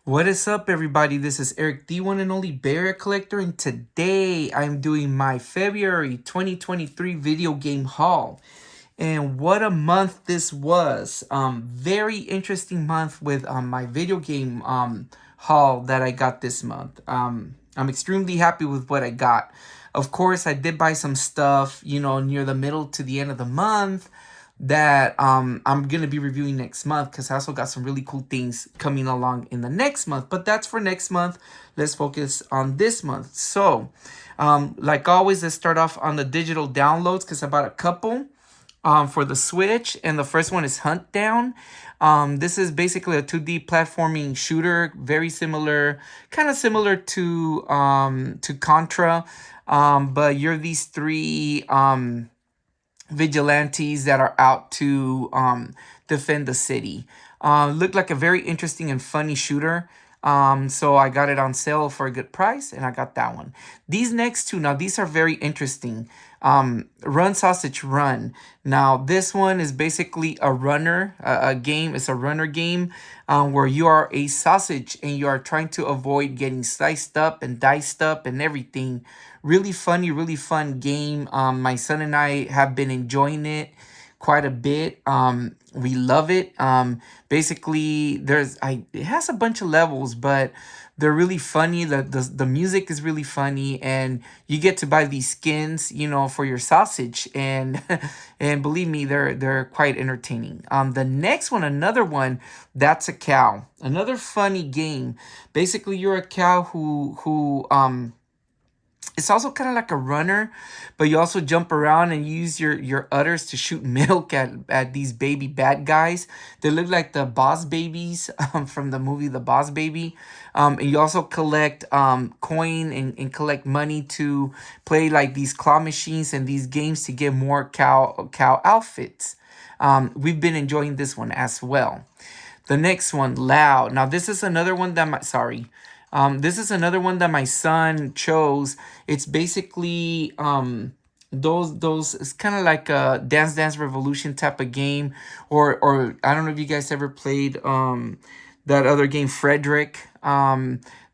What is up, everybody? This is Eric, the one and only Bear Collector, and today I'm doing my February 2023 video game haul. And what a month this was! Very interesting month with my video game haul that I got this month. I'm extremely happy with what I got. Of course, I did buy some stuff, near the middle to the end of the month that I'm gonna be reviewing next month because I also got some really cool things coming along in the next month. But that's for next month. Let's focus on this month. So, like always, let's start off on the digital downloads because I bought a couple for the Switch, and the first one is Hunt Down. This is basically a 2D platforming shooter, very similar, kind of similar to Contra, but you're these three vigilantes that are out to defend the city. Looked like a very interesting and funny shooter. So I got it on sale for a good price, and I got that one. These next two, now these are very interesting. Run Sausage Run. Now this one is basically a runner, a game. It's a runner game where you are a sausage and you are trying to avoid getting sliced up and diced up and everything. Really funny, really fun game. My son and I have been enjoying it quite a bit. We love it. Basically, it has a bunch of levels, but they're really funny. The music is really funny, and you get to buy these skins, for your sausage, and and believe me, they're quite entertaining. The next one, another one, that's a cow. Another funny game. Basically, you're a cow who it's also kind of like a runner, but you also jump around and use your udders to shoot milk at these baby bad guys. They look like the Boss Babies from the movie The Boss Baby. And you also collect coin and collect money to play like these claw machines and these games to get more cow outfits. We've been enjoying this one as well. The next one, Loud. Now this is another one that this is another one that my son chose. It's basically those it's kind of like a Dance Revolution type of game, or I don't know if you guys ever played that other game, Frederick.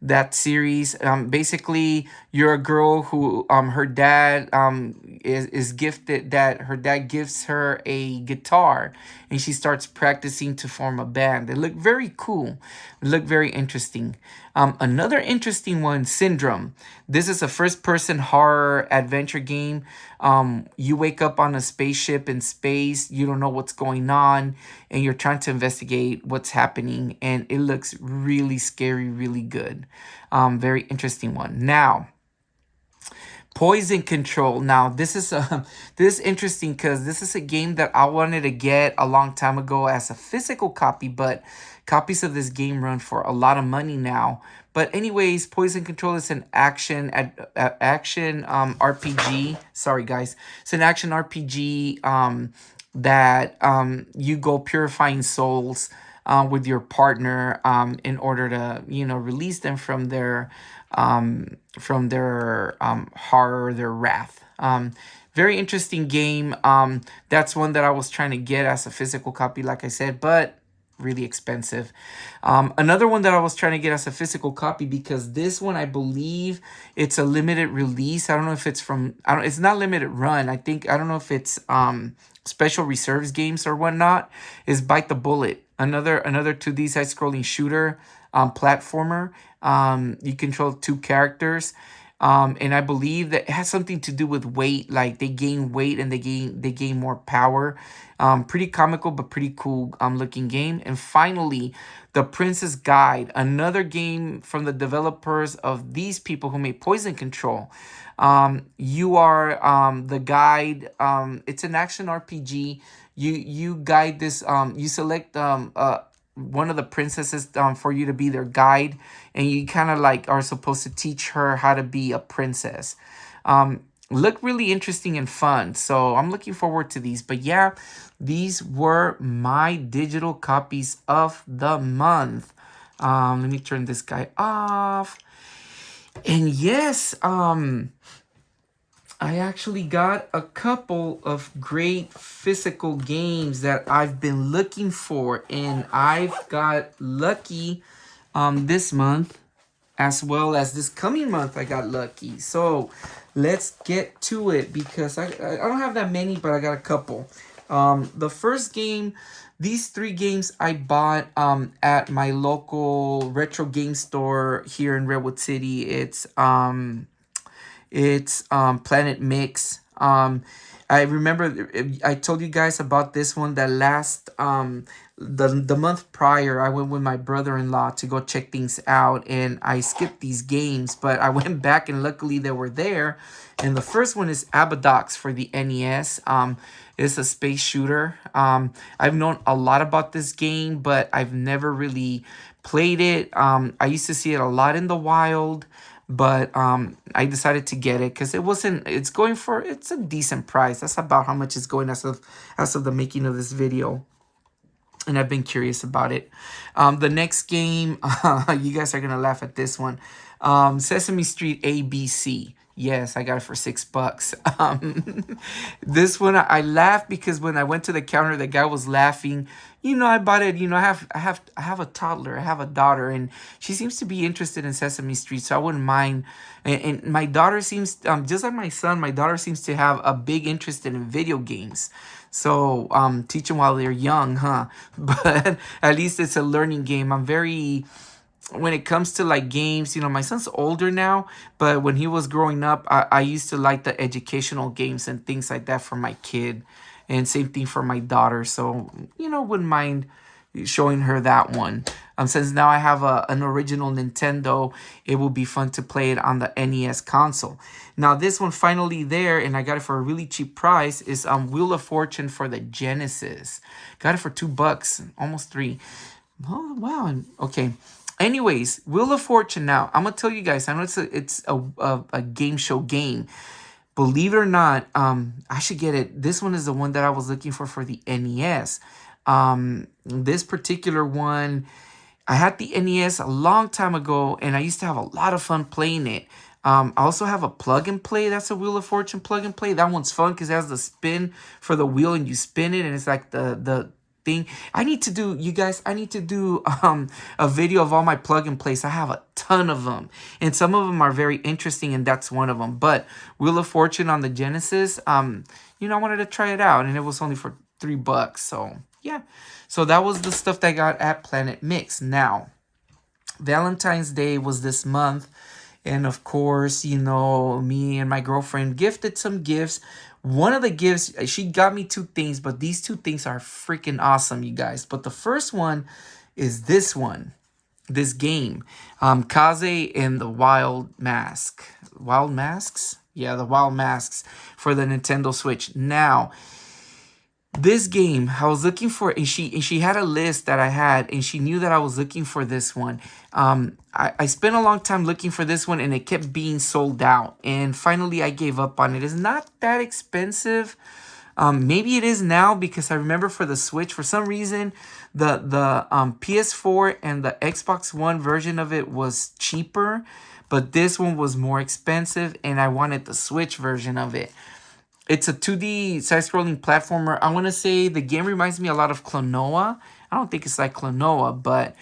That series. Basically, you're a girl who her dad is gifted, that her dad gives her a guitar, and she starts practicing to form a band. They look very cool. They look very interesting. Another interesting one, Syndrome. This is a first-person horror adventure game. You wake up on a spaceship in space. You don't know what's going on, and you're trying to investigate what's happening. And it looks really scary, really good. Very interesting one. Now, Poison Control. Now, this is interesting because this is a game that I wanted to get a long time ago as a physical copy, but copies of this game run for a lot of money now. But anyways, Poison Control is an action RPG. Sorry, guys, it's an action RPG that you go purifying souls with your partner in order to release them from their horror, their wrath. Very interesting game. That's one that I was trying to get as a physical copy, like I said, but really expensive. Another one that I was trying to get as a physical copy, because this one, I believe it's a limited release. I don't know if it's it's not limited run. I don't know if it's special reserves games or whatnot, is Bite the Bullet. Another 2D side-scrolling shooter, platformer. You control two characters. And I believe that it has something to do with weight. Like they gain weight and they gain more power. Pretty comical, but pretty cool looking game. And finally, The Princess Guide, another game from the developers of these people who made Poison Control. You are the guide. It's an action RPG. You guide this. You select one of the princesses for you to be their guide, and you kind of like are supposed to teach her how to be a princess. Look really interesting and fun, so I'm looking forward to these. But yeah, these were my digital copies of the month. Let me turn this guy off. And yes, I actually got a couple of great physical games that I've been looking for, and I've got lucky this month, as well as this coming month. I got lucky. So let's get to it, because I don't have that many, but I got a couple. The first game, these three games I bought at my local retro game store here in Redwood City. It's Planet Mix. I remember I told you guys about this one that last the month prior. I went with my brother-in-law to go check things out, and I skipped these games, but I went back and luckily they were there. And the first one is Abadox for the NES. It's a space shooter. I've known a lot about this game, but I've never really played it. I used to see it a lot in the wild, but I decided to get it because it's a decent price. That's about how much it's going as of the making of this video, and I've been curious about it. The next game, you guys are gonna laugh at this one. Sesame Street ABC. Yes, I got it for $6. This one I laughed because when I went to the counter, the guy was laughing. I bought it. I have a toddler. I have a daughter, and she seems to be interested in Sesame Street, so I wouldn't mind. And my daughter seems, just like my son, my daughter seems to have a big interest in video games. So teach them while they're young, huh? But at least it's a learning game. I'm very, when it comes to like games, my son's older now, but when he was growing up, I used to like the educational games and things like that for my kid. And same thing for my daughter. So, wouldn't mind showing her that one. Since now I have an original Nintendo, it will be fun to play it on the NES console. Now this one finally there, and I got it for a really cheap price, is Wheel of Fortune for the Genesis. Got it for $2, almost $3. Oh wow. Okay. Anyways, Wheel of Fortune. Now I'm gonna tell you guys. I know it's a game show game. Believe it or not, I should get it. This one is the one that I was looking for the NES. This particular one, I had the NES a long time ago, and I used to have a lot of fun playing it. I also have a plug and play. That's a Wheel of Fortune plug and play. That one's fun because it has the spin for the wheel, and you spin it, and it's like the thing. I need to do a video of all my plug and plays. I have a ton of them, and some of them are very interesting, and that's one of them. But Wheel of Fortune on the Genesis, I wanted to try it out, and it was only for $3. So yeah, so that was the stuff that I got at Planet Mix. Now, Valentine's Day was this month, and of course, me and my girlfriend gifted some gifts. One of the gifts, she got me 2 things, but these 2 things are freaking awesome, you guys. But the first one is this one, this game, Kaze and the Wild Mask. Wild Masks? Yeah, the Wild Masks for the Nintendo Switch. Now, this game, I was looking for, and she had a list that I had, and she knew that I was looking for this one. I spent a long time looking for this one, and it kept being sold out. And finally, I gave up on it. It's not that expensive. Maybe it is now, because I remember for the Switch, for some reason, the PS4 and the Xbox One version of it was cheaper, but this one was more expensive, and I wanted the Switch version of it. It's a 2D side-scrolling platformer. I want to say the game reminds me a lot of Klonoa. I don't think it's like Klonoa, but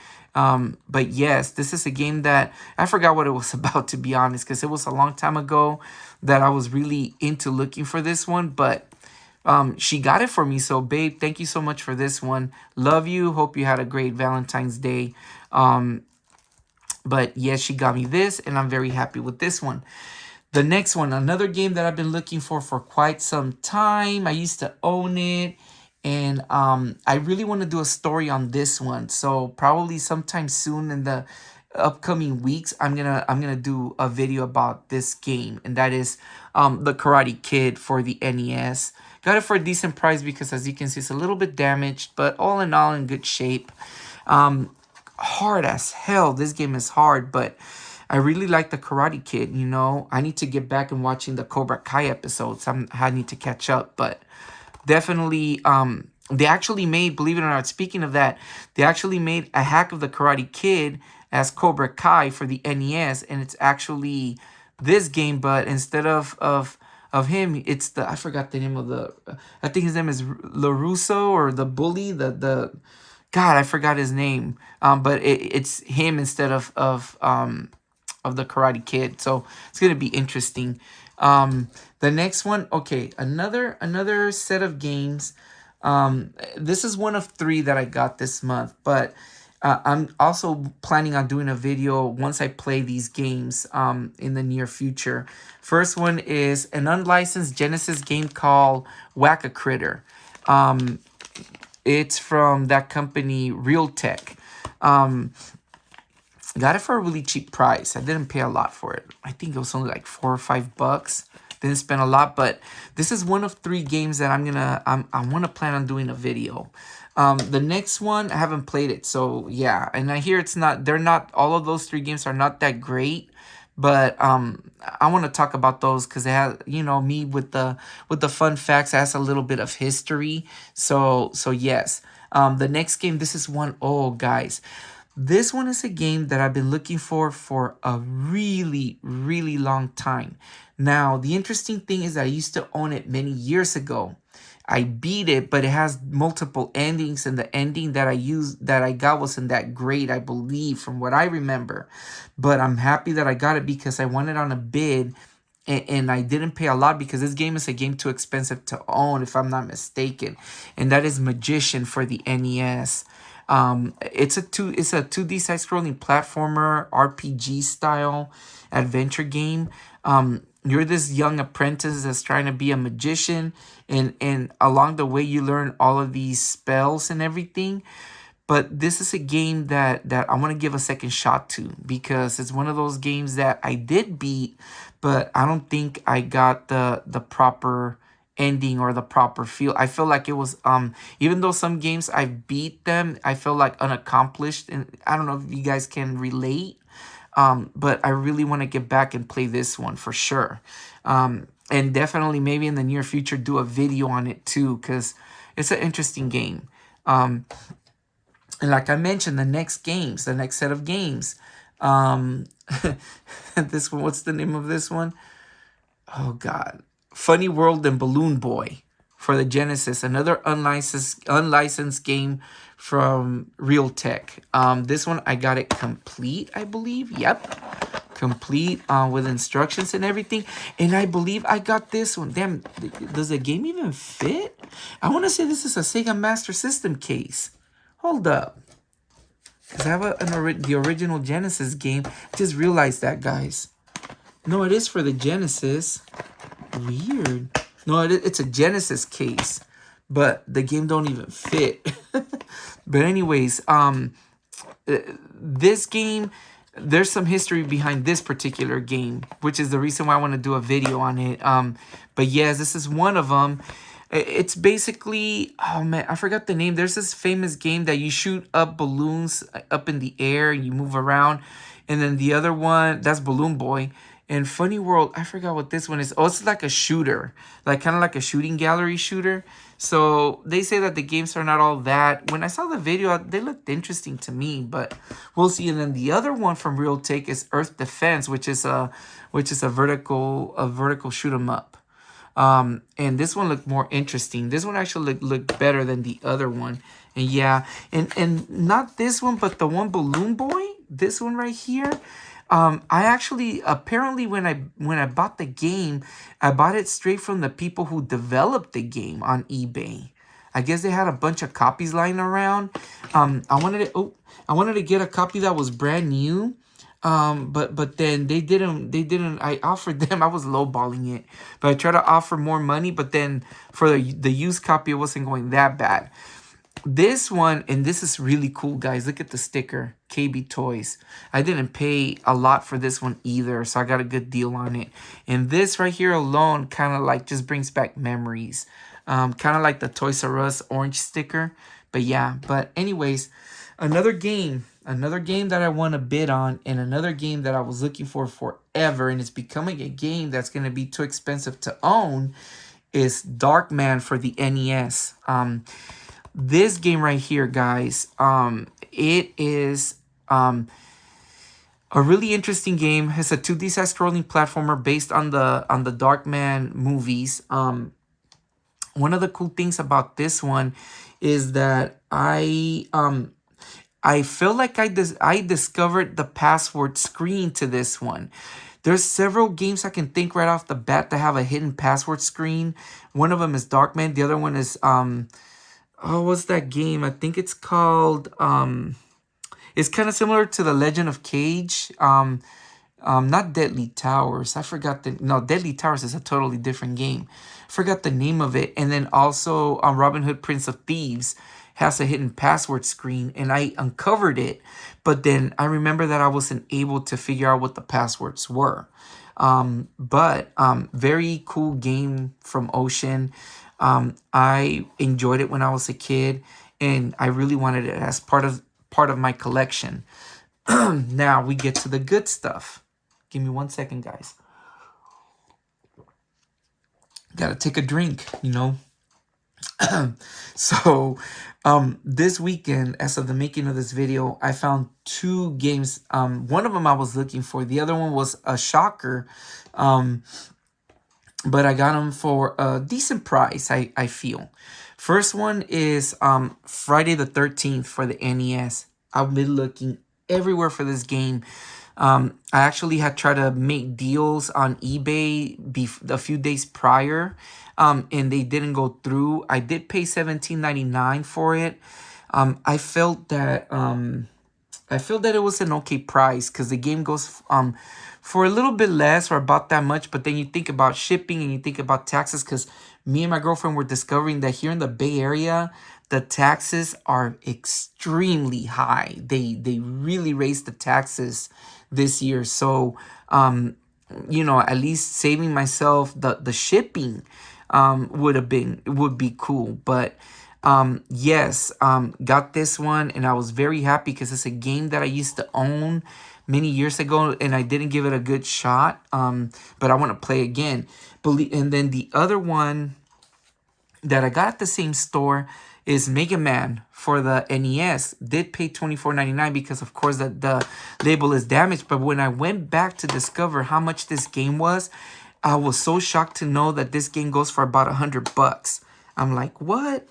yes, this is a game that I forgot what it was about, to be honest, because it was a long time ago that I was really into looking for this one. But she got it for me, so babe, thank you so much for this one. Love you. Hope you had a great Valentine's Day. But yes, she got me this, and I'm very happy with this one. The next one, another game that I've been looking for quite some time. I used to own it, and I really want to do a story on this one. So probably sometime soon in the upcoming weeks, I'm gonna do a video about this game, and that is the Karate Kid for the NES. Got it for a decent price because, as you can see, it's a little bit damaged, but all in all, in good shape. Hard as hell. This game is hard, but I really like the Karate Kid, I need to get back and watching the Cobra Kai episodes. I need to catch up, but definitely, they actually made, believe it or not, speaking of that, they actually made a hack of the Karate Kid as Cobra Kai for the NES, and it's actually this game, but instead of him, it's I forgot the name of I think his name is LaRusso, or the bully, the God, I forgot his name. But it's him instead of the Karate Kid. So it's gonna be interesting. The next one, okay, another set of games. This is one of three that I got this month, but I'm also planning on doing a video once I play these games in the near future. First one is an unlicensed Genesis game called Whack a Critter. It's from that company, Real Tech. Got it for a really cheap price. I didn't pay a lot for it. I think it was only like $4 or $5. Didn't spend a lot, but this is one of three games that I want to plan on doing a video. The next one, I haven't played it, so yeah. And I hear they're not, all of those three games are not that great. But I want to talk about those because they have, me with the fun facts. It has a little bit of history. So yes. The next game, this is one, oh guys. This one is a game that I've been looking for a really, really long time. Now, the interesting thing is that I used to own it many years ago. I beat it, but it has multiple endings, and the ending that I got wasn't that great, I believe, from what I remember. But I'm happy that I got it because I won it on a bid, and I didn't pay a lot because this game is a game too expensive to own, if I'm not mistaken. And that is Magician for the NES. It's a 2D side scrolling platformer RPG style adventure game. You're this young apprentice that's trying to be a magician, and along the way you learn all of these spells and everything. But this is a game that I want to give a second shot to because it's one of those games that I did beat, but I don't think I got the proper ending or the proper feel. I feel like it was even though some games I beat them, I feel like unaccomplished, and I don't know if you guys can relate. But I really want to get back and play this one for sure. And definitely maybe in the near future do a video on it too, because it's an interesting game. And like I mentioned, the next set of games. This one, what's the name of this one? Oh God. Funny World and Balloon Boy for the Genesis. Another unlicensed game from Real Tech. This one I got it complete, I believe. Yep. Complete with instructions and everything. And I believe I got this one. Damn, does the game even fit? I want to say this is a Sega Master System case. Hold up. Because I have the original Genesis game. I just realized that, guys. No, it is for the Genesis. Weird. No, it's a Genesis case. But the game don't even fit. But anyways, this game, there's some history behind this particular game, which is the reason why I want to do a video on it. But yes, this is one of them. It's basically, oh man, I forgot the name. There's this famous game that you shoot up balloons up in the air and you move around. And then the other one, that's Balloon Boy. And Funny World, I forgot what this one is. Oh, it's like a shooter, like kind of like a shooting gallery shooter. So they say that the games are not all that. When I saw the video, they looked interesting to me, but we'll see. And then the other one from Real Take is Earth Defense, which is a vertical shoot 'em up. And this one looked more interesting. This one actually looked better than the other one. And yeah, and not this one, but the one Balloon Boy, this one right here. I actually, apparently when I bought the game, I bought it straight from the people who developed the game on eBay. I guess they had a bunch of copies lying around. I wanted to get a copy that was brand new. But then they didn't. I offered them. I was lowballing it, but I tried to offer more money. But then for the used copy, it wasn't going that bad. This one, and this is really cool, guys. Look at the sticker, KB Toys. I didn't pay a lot for this one either, so I got a good deal on it. And this right here alone kind of like just brings back memories. Kind of like the Toys R Us orange sticker. But yeah, but anyways, another game that I want to bid on, and another game that I was looking for forever, and it's becoming a game that's going to be too expensive to own, is Darkman for the NES. This game right here, guys, it is a really interesting game. It's a 2D side scrolling platformer based on the Darkman movies. One of the cool things about this one is that I feel like I discovered the password screen to this one. There's several games I can think right off the bat that have a hidden password screen. One of them is Darkman. The other one is what's that game? I think it's called it's kind of similar to The Legend of Cage. Not Deadly Towers. I forgot the no Deadly Towers is a totally different game. Forgot the name of it. And then also Robin Hood Prince of Thieves has a hidden password screen, and I uncovered it, but then I remember that I wasn't able to figure out what the passwords were. But very cool game from Ocean. I enjoyed it when I was a kid, and I really wanted it as part of my collection. Now we get to the good stuff. Give me 1 second, guys. Gotta take a drink, you know. So this weekend, as of the making of this video, I found two games. One of them I was looking for. The other one was a shocker. But I got them for a decent price, I feel. First one is Friday the 13th for the NES. I've been looking everywhere for this game. I actually had tried to make deals on eBay a few days prior, and they didn't go through. I did pay $17.99 for it. I felt that it was an okay price because the game goes for a little bit less or about that much. But then you think about shipping and you think about taxes, because me and my girlfriend were discovering that here in the Bay Area, the taxes are extremely high. They really raised the taxes this year. So, at least saving myself the shipping would be cool. But yes, got this one, and I was very happy because it's a game that I used to own many years ago, and I didn't give it a good shot. But I want to play again. And then the other one that I got at the same store is Mega Man for the NES. Did pay $24.99 because, of course, the label is damaged. But when I went back to discover how much this game was, I was so shocked to know that this game goes for about $100. I'm like, what?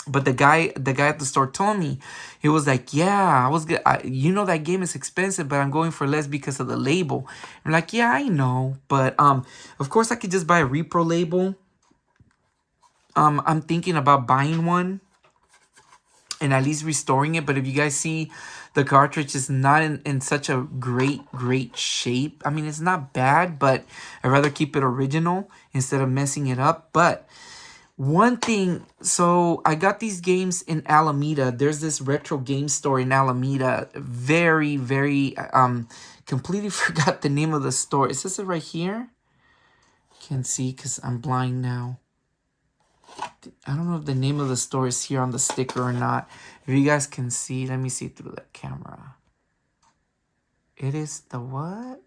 But the guy at the store told me, he was like, yeah, that game is expensive, but I'm going for less because of the label. I'm like, yeah, I know. But of course I could just buy a repro label. I'm thinking about buying one and at least restoring it. But if you guys see, the cartridge is not in such a great shape. I mean, it's not bad, but I'd rather keep it original instead of messing it up. But one thing, so I got these games in Alameda. There's this retro game store in Alameda. Very, very, completely forgot the name of the store. Is this it right here? Can't see because I'm blind now. I don't know if the name of the store is here on the sticker or not. If you guys can see, let me see through the camera. It is the what?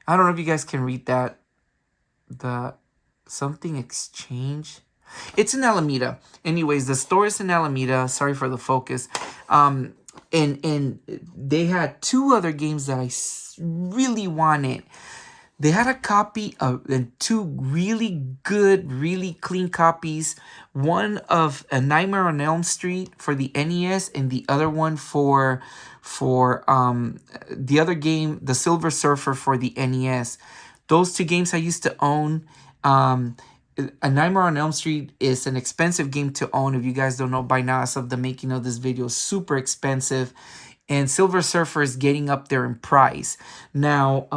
I don't know if you guys can read that. The something exchange. It's in Alameda. Anyways, the store is in Alameda. Sorry for the focus. And they had two other games that I really wanted. They had a copy of, and two really good, really clean copies. One of A Nightmare on Elm Street for the NES, and the other one for the other game, The Silver Surfer for the NES. Those two games I used to own. A Nightmare on Elm Street is an expensive game to own. If you guys don't know by now, as of the making of this video, super expensive. And Silver Surfer is getting up there in price. Now,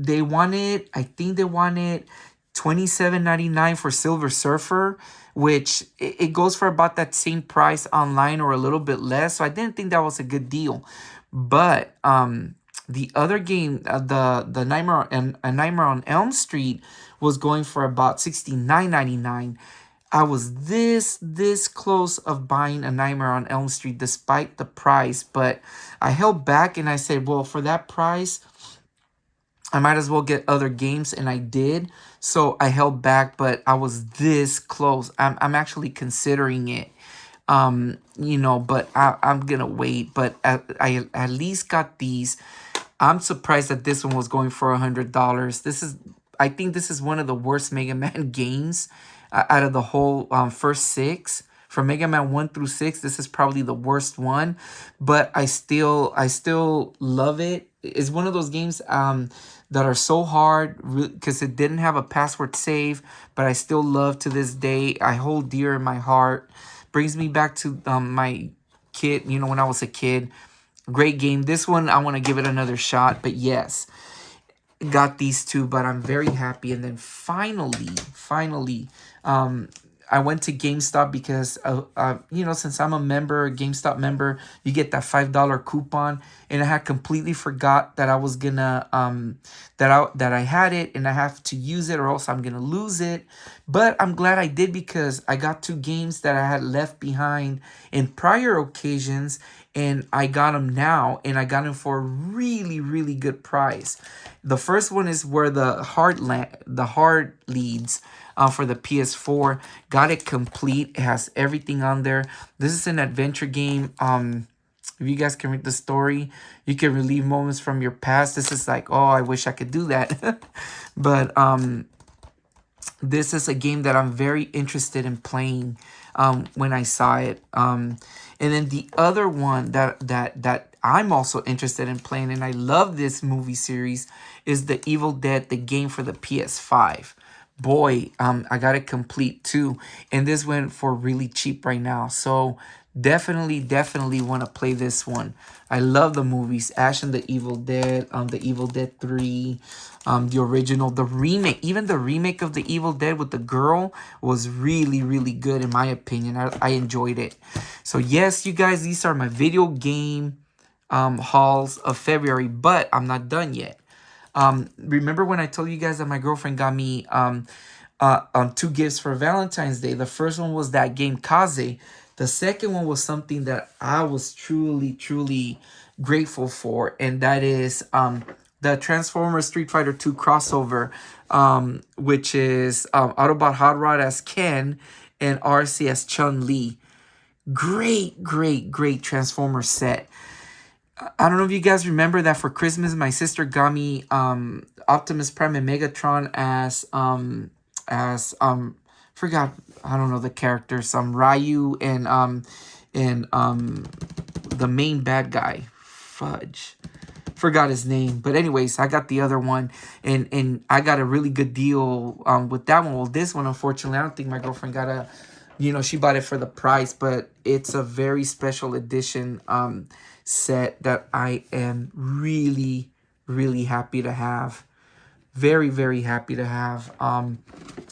I think they wanted $27.99 for Silver Surfer, which it goes for about that same price online or a little bit less. So I didn't think that was a good deal. But the other game, the Nightmare on Elm Street, was going for about $69.99. I was this close of buying A Nightmare on Elm Street despite the price, but I held back and I said, well, for that price, I might as well get other games, and I did. So I held back, but I was this close. I'm actually considering it. But I'm gonna wait. But I at least got these. I'm surprised that this one was going for $100. I think this is one of the worst Mega Man games out of the whole first six. From Mega Man 1 through 6, this is probably the worst one, but I still love it. It's one of those games that are so hard because it didn't have a password save, but I still love to this day. I hold dear in my heart. Brings me back to my kid, when I was a kid. Great game. This one, I want to give it another shot. But yes, got these two, but I'm very happy. And then finally, I went to GameStop because, since I'm a GameStop member, you get that $5 coupon, and I had completely forgot that I was gonna, that I had it, and I have to use it, or else I'm gonna lose it. But I'm glad I did because I got two games that I had left behind in prior occasions, and I got them now, and I got them for a really, really good price. The first one is where the heart leads for the PS4. Got it complete. It has everything on there. This is an adventure game. If you guys can read the story, you can relive moments from your past. This is like, oh, I wish I could do that. But this is a game that I'm very interested in playing when I saw it. And then the other one that I'm also interested in playing, and I love this movie series, is the Evil Dead, the game for the PS5. Boy, I got it complete too. And this went for really cheap right now. So definitely want to play this one. I love the movies. Ash and the Evil Dead, the Evil Dead 3, the original, the remake. Even the remake of the Evil Dead with the girl was really, really good in my opinion. I enjoyed it. So yes, you guys, these are my video game hauls of February, but I'm not done yet. Remember when I told you guys that my girlfriend got me two gifts for Valentine's Day? The first one was that game Kaze. The second one was something that I was truly grateful for, and that is the Transformers Street Fighter 2 crossover, which is Autobot Hot Rod as Ken and RC as Chun-Li. Great Transformer set. I don't know if you guys remember that for Christmas, my sister got me Optimus Prime and Megatron as forgot, I don't know the characters, Ryu and the main bad guy, fudge, forgot his name. But anyways, I got the other one, and I got a really good deal with that one. Well, this one, unfortunately, I don't think my girlfriend got she bought it for the price, but it's a very special edition set that I am really happy to have. Very happy to have.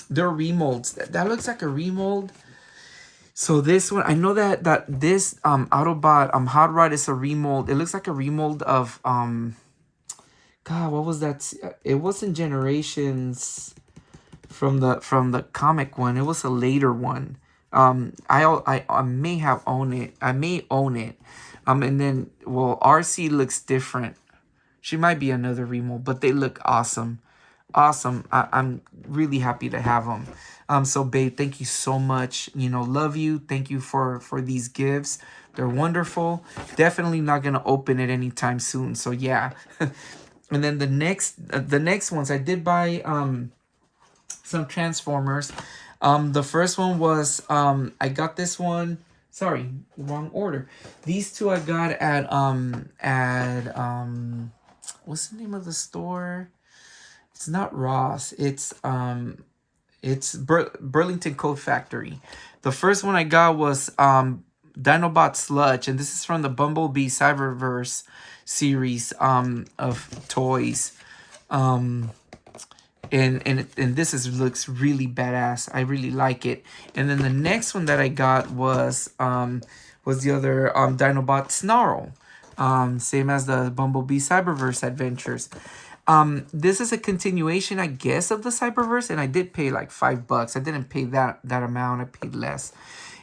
They're remolds. That looks like a remold. So this one, I know that this Autobot Hot Rod is a remold. It looks like a remold of God, what was that? It wasn't Generations from the comic one. It was a later one. I may have owned it. I may own it. And then, well, RC looks different. She might be another remold, but they look awesome. I'm really happy to have them. So babe, thank you so much. Love you. Thank you for these gifts. They're wonderful. Definitely not gonna open it anytime soon. So yeah. And then the next ones, I did buy some Transformers. The first one was I got this one. Sorry, wrong order. These two I got at what's the name of the store? It's not Ross. It's Burlington Coat Factory. The first one I got was Dinobot Sludge, and this is from the Bumblebee Cyberverse series of toys. And looks really badass. I really like it. And then the next one that I got was the other Dinobot Snarl. Same as the Bumblebee Cyberverse Adventures. This is a continuation, I guess, of the Cyberverse, and I did pay like $5. I didn't pay that amount. I paid less.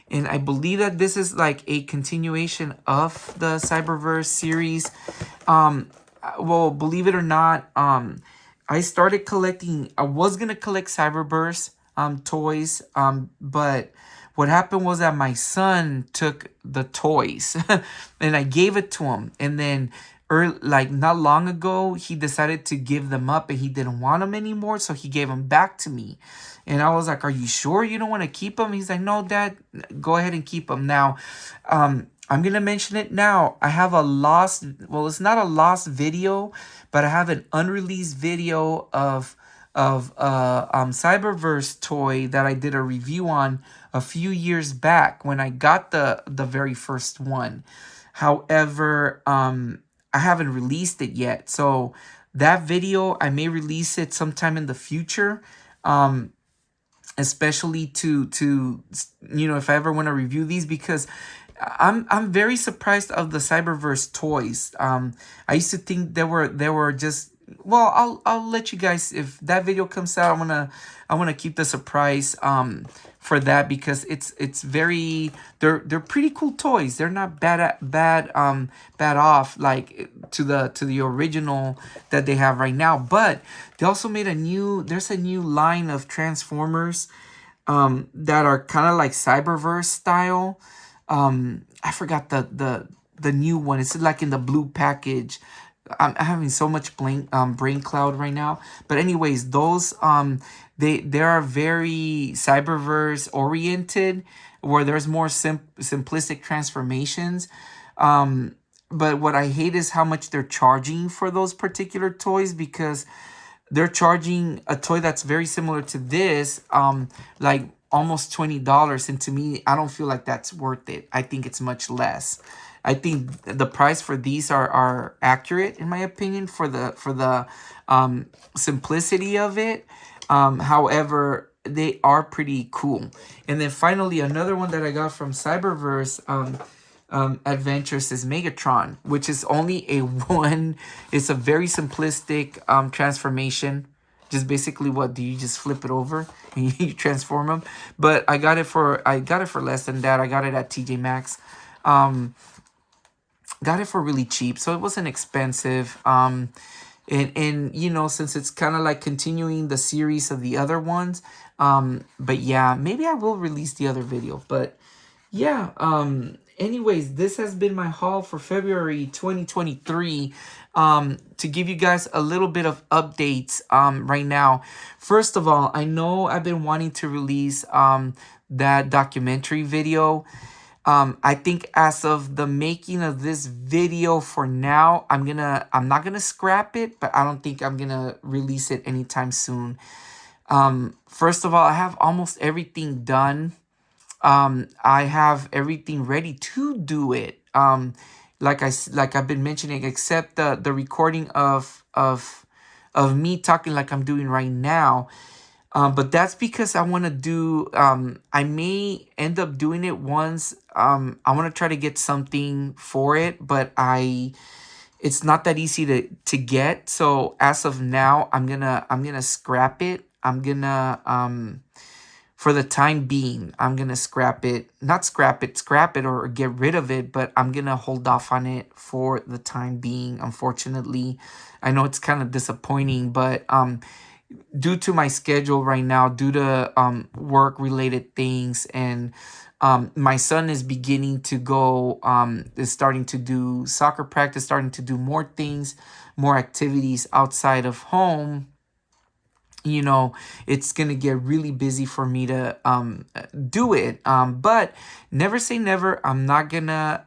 And I believe that this is like a continuation of the Cyberverse series. Well, believe it or not, I started collecting. I was gonna collect Cyberverse toys, but what happened was that my son took the toys and I gave it to him. And then like not long ago, he decided to give them up and he didn't want them anymore, so he gave them back to me. And I was like, "Are you sure you don't want to keep them?" He's like, "No, Dad, go ahead and keep them." Now, I'm gonna mention it now. I have a lost, well, it's not a lost video, but I have an unreleased video of Cyberverse toy that I did a review on a few years back when I got the very first one. However, I haven't released it yet. So that video, I may release it sometime in the future. Especially to if I ever want to review these, because I'm very surprised of the Cyberverse toys. I used to think they were just, well, I'll let you guys, if that video comes out, I wanna keep the surprise for that, because it's very, they're pretty cool toys. They're not bad off like to the original that they have right now. But they also made there's a new line of Transformers that are kind of like Cyberverse style. I forgot the new one. It's like in the blue package. I'm having so much brain cloud right now. But anyways, those they are very Cyberverse oriented, where there's more simplistic transformations. But what I hate is how much they're charging for those particular toys, because they're charging a toy that's very similar to this, like almost $20. And to me, I don't feel like that's worth it. I think it's much less. I think the price for these are accurate, in my opinion, for the simplicity of it. However, they are pretty cool. And then finally, another one that I got from Cyberverse Adventures is Megatron, which is only a one. It's a very simplistic transformation. Just basically, what do you just flip it over and you transform them? But I got it for less than that. I got it at TJ Maxx. Got it for really cheap, so it wasn't expensive. And since it's kind of like continuing the series of the other ones, but yeah, maybe I will release the other video. But yeah, anyways, this has been my haul for February 2023. To give you guys a little bit of updates right now. First of all, I know I've been wanting to release that documentary video. I think as of the making of this video for now, I'm not gonna scrap it, but I don't think I'm gonna release it anytime soon. First of all, I have almost everything done. I have everything ready to do it. Like I've been mentioning, except the recording of me talking like I'm doing right now. But that's because I want to do, I may end up doing it once. I want to try to get something for it, but it's not that easy to get. So as of now, I'm gonna scrap it. For the time being, I'm gonna scrap it. Not scrap it or get rid of it, but I'm gonna hold off on it for the time being, unfortunately. I know it's kind of disappointing, but due to my schedule right now, due to work related things, and my son is beginning to go, is starting to do soccer practice, starting to do more things, more activities outside of home. It's gonna get really busy for me to do it. But never say never. I'm not gonna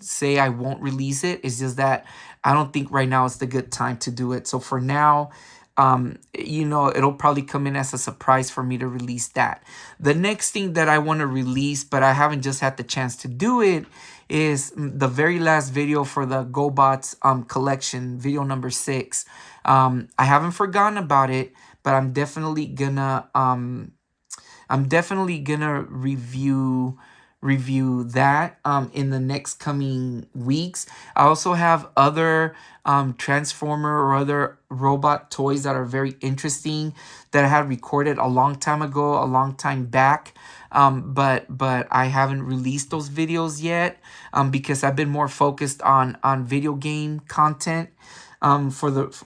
say I won't release it. It's just that I don't think right now is the good time to do it. So for now, it'll probably come in as a surprise for me to release that. The next thing that I want to release, but I haven't just had the chance to do it, is the very last video for the GoBots collection, video number 6. I haven't forgotten about it, but I'm definitely gonna review that in the next coming weeks. I also have other Transformer or other robot toys that are very interesting that I had recorded a long time ago, a long time back. But I haven't released those videos yet because I've been more focused on video game content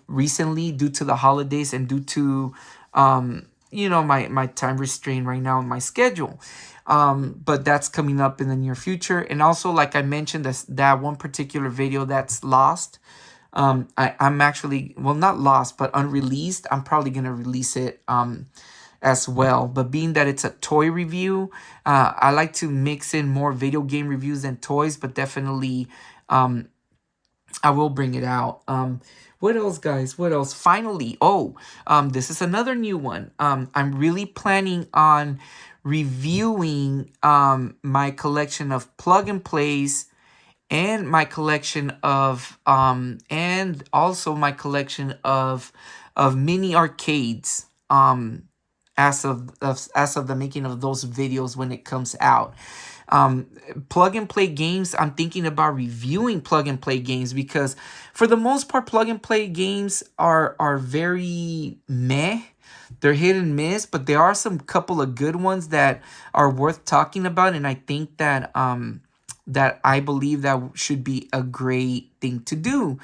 recently, due to the holidays and due to my time restraint right now in my schedule. But that's coming up in the near future. And also, like I mentioned, that one particular video that's lost. I'm actually, well, not lost, but unreleased. I'm probably gonna release it as well. But being that it's a toy review, I like to mix in more video game reviews than toys, but definitely I will bring it out. What else, guys? What else? Finally, this is another new one. I'm really planning on reviewing my collection of plug and plays, and my collection of and also my collection of mini arcades, as of the making of those videos when it comes out. um Plug and play games, I'm thinking about reviewing plug and play games, because for the most part plug and play games are very meh. They're hit and miss, but there are some couple of good ones that are worth talking about, and I think that I believe that should be a great thing to do.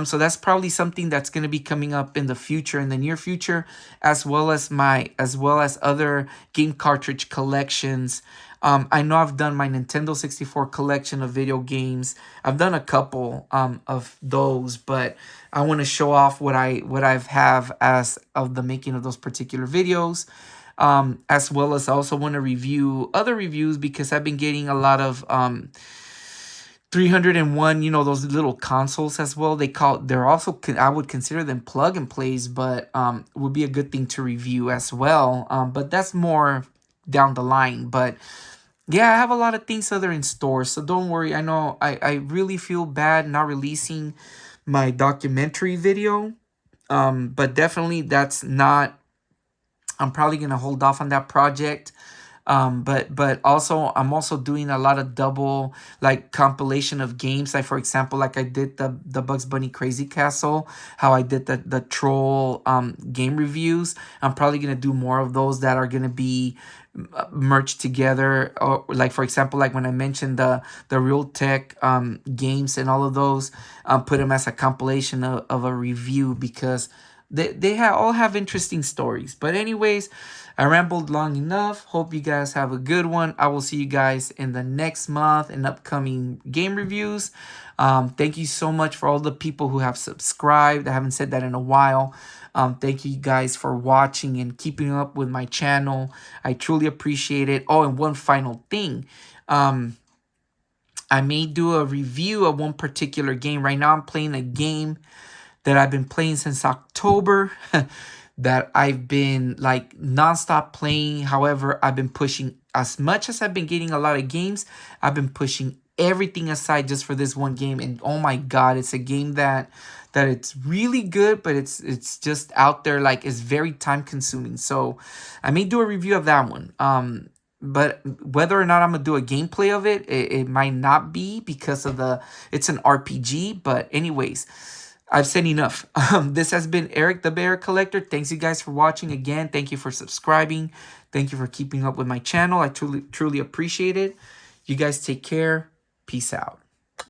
So that's probably something that's going to be coming up in the future, in the near future, as well as other game cartridge collections. I know I've done my Nintendo 64 collection of video games. I've done a couple of those, but I want to show off what I've have as of the making of those particular videos. As well as I also want to review other reviews, because I've been getting a lot of 301, those little consoles as well. They're also, I would consider them plug and plays, but would be a good thing to review as well. But that's more down the line. But yeah, I have a lot of things that are in store, so don't worry. I know I really feel bad not releasing my documentary video. But definitely that's not, I'm probably gonna hold off on that project. But also I'm also doing a lot of double, like, compilation of games. Like, for example, like I did the Bugs Bunny Crazy Castle, how I did the troll game reviews. I'm probably gonna do more of those that are gonna be merged together. Or, like, for example, like when I mentioned the Real Tech games and all of those, put them as a compilation of a review, because all have interesting stories. But anyways, I rambled long enough. Hope you guys have a good one. I will see you guys in the next month in upcoming game reviews. Thank you so much for all the people who have subscribed. I haven't said that in a while. Thank you guys for watching and keeping up with my channel. I truly appreciate it. Oh, and one final thing. I may do a review of one particular game. Right now I'm playing a game that I've been playing since October, that I've been like nonstop playing. However, I've been pushing, as much as I've been getting a lot of games, I've been pushing everything aside just for this one game. And oh my God, it's a game that it's really good, but it's just out there, like, it's very time consuming. So I may do a review of that one. But whether or not I'm gonna do a gameplay of it might not be, because of it's an RPG. But anyways, I've said enough. This has been Eric the Bear Collector. Thanks you guys for watching again. Thank you for subscribing. Thank you for keeping up with my channel. I truly appreciate it. You guys take care. Peace out.